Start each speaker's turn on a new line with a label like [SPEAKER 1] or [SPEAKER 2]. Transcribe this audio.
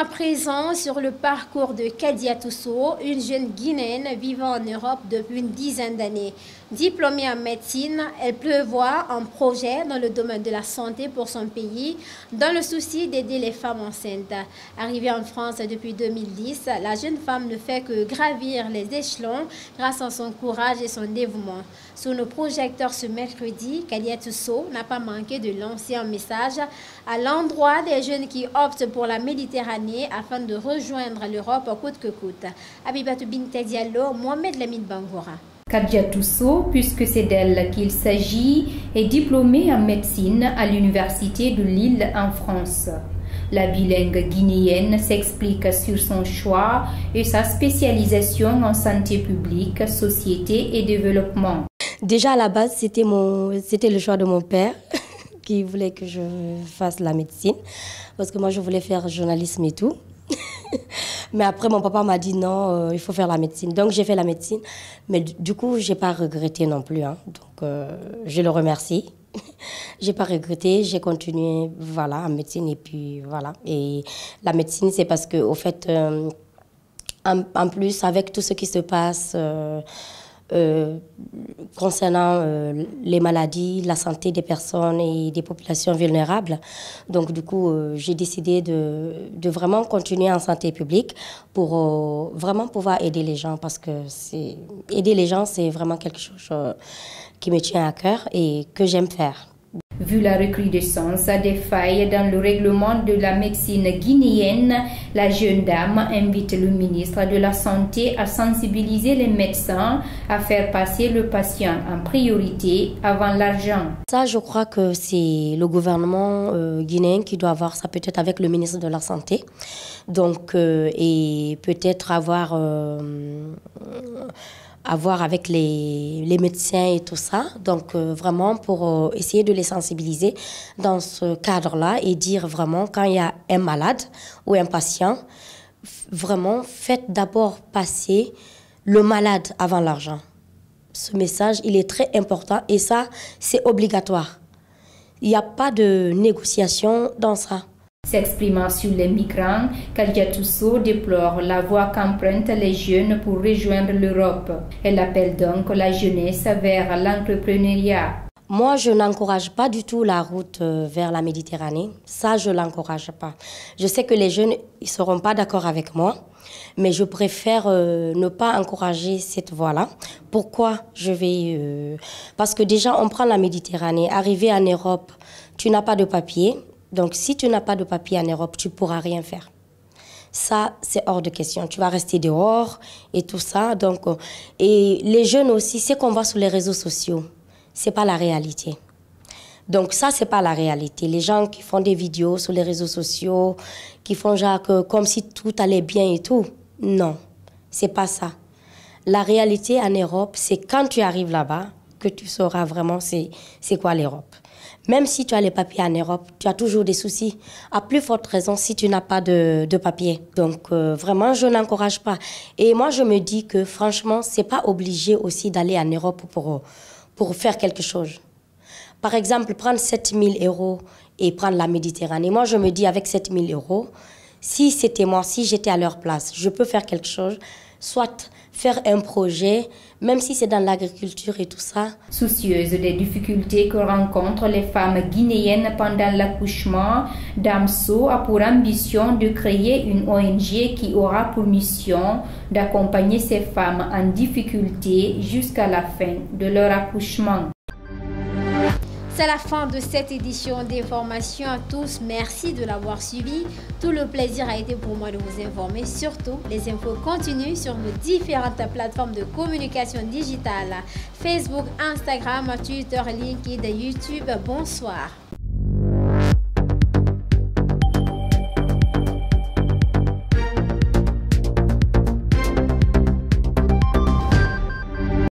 [SPEAKER 1] à présent sur le parcours de Kadia Tousso, une jeune Guinéenne vivant en Europe depuis une dizaine d'années. Diplômée en médecine, elle prévoit un projet dans le domaine de la santé pour son pays, dans le souci d'aider les femmes enceintes. Arrivée en France depuis 2010, la jeune femme ne fait que gravir les échelons grâce à son courage et son dévouement. Sous nos projecteurs ce mercredi, Kadia Tousso n'a pas manqué de lancer un message à l'endroit des jeunes qui optent pour la Méditerranée afin de rejoindre l'Europe coûte que coûte. Abibatou Binta Diallo, Mohamed Lamine Bangoura.
[SPEAKER 2] Kadia Tousso, puisque c'est d'elle qu'il s'agit, est diplômée en médecine à l'Université de Lille en France. La bilingue guinéenne s'explique sur son choix et sa spécialisation en santé publique, société et développement.
[SPEAKER 3] Déjà à la base, c'était le choix de mon père qui voulait que je fasse la médecine parce que moi je voulais faire journalisme et tout. Mais après mon papa m'a dit non, il faut faire la médecine. Donc j'ai fait la médecine, mais du coup j'ai pas regretté non plus. Donc je le remercie. J'ai pas regretté, j'ai continué voilà en médecine et puis voilà. Et la médecine c'est parce que au fait en plus avec tout ce qui se passe concernant les maladies, la santé des personnes et des populations vulnérables. Donc du coup, j'ai décidé de vraiment continuer en santé publique pour vraiment pouvoir aider les gens parce que aider les gens, c'est vraiment quelque chose qui me tient à cœur et que j'aime faire.
[SPEAKER 2] Vu la recrudescence des failles dans le règlement de la médecine guinéenne, la jeune dame invite le ministre de la Santé à sensibiliser les médecins à faire passer le patient en priorité avant l'argent.
[SPEAKER 3] Ça, je crois que c'est le gouvernement guinéen qui doit avoir ça, peut-être avec le ministre de la Santé. Donc, et peut-être avoir avec les médecins et tout ça. Donc vraiment pour essayer de les sensibiliser dans ce cadre-là et dire vraiment quand il y a un malade ou un patient, vraiment faites d'abord passer le malade avant l'argent. Ce message, il est très important et ça, c'est obligatoire. Il n'y a pas de négociation dans ça.
[SPEAKER 2] S'exprimant sur les migrants, Kadia Tousso déplore la voie qu'empruntent les jeunes pour rejoindre l'Europe. Elle appelle donc la jeunesse vers l'entrepreneuriat.
[SPEAKER 3] Moi, je n'encourage pas du tout la route vers la Méditerranée. Ça, je ne l'encourage pas. Je sais que les jeunes ne seront pas d'accord avec moi, mais je préfère ne pas encourager cette voie-là. Pourquoi je vais... Parce que déjà, on prend la Méditerranée. Arrivé en Europe, tu n'as pas de papier. Donc, si tu n'as pas de papier en Europe, tu ne pourras rien faire. Ça, c'est hors de question. Tu vas rester dehors et tout ça. Donc, et les jeunes aussi, c'est qu'on voit sur les réseaux sociaux. Ce n'est pas la réalité. Donc, ça, ce n'est pas la réalité. Les gens qui font des vidéos sur les réseaux sociaux, qui font genre comme si tout allait bien et tout. Non, ce n'est pas ça. La réalité en Europe, c'est quand tu arrives là-bas que tu sauras vraiment c'est quoi l'Europe. Même si tu as les papiers en Europe, tu as toujours des soucis. À plus forte raison si tu n'as pas de papier. Donc vraiment, je n'encourage pas. Et moi, je me dis que franchement, ce n'est pas obligé aussi d'aller en Europe pour faire quelque chose. Par exemple, prendre 7 000 € et prendre la Méditerranée. Moi, je me dis avec 7 000 €, si c'était moi, si j'étais à leur place, je peux faire quelque chose, soit faire un projet, même si c'est dans l'agriculture et tout ça.
[SPEAKER 2] Soucieuse des difficultés que rencontrent les femmes guinéennes pendant l'accouchement, Damso a pour ambition de créer une ONG qui aura pour mission d'accompagner ces femmes en difficulté jusqu'à la fin de leur accouchement.
[SPEAKER 1] C'est la fin de cette édition d'information à tous. Merci de l'avoir suivi. Tout le plaisir a été pour moi de vous informer. Surtout, les infos continuent sur nos différentes plateformes de communication digitale. Facebook, Instagram, Twitter, LinkedIn, YouTube. Bonsoir.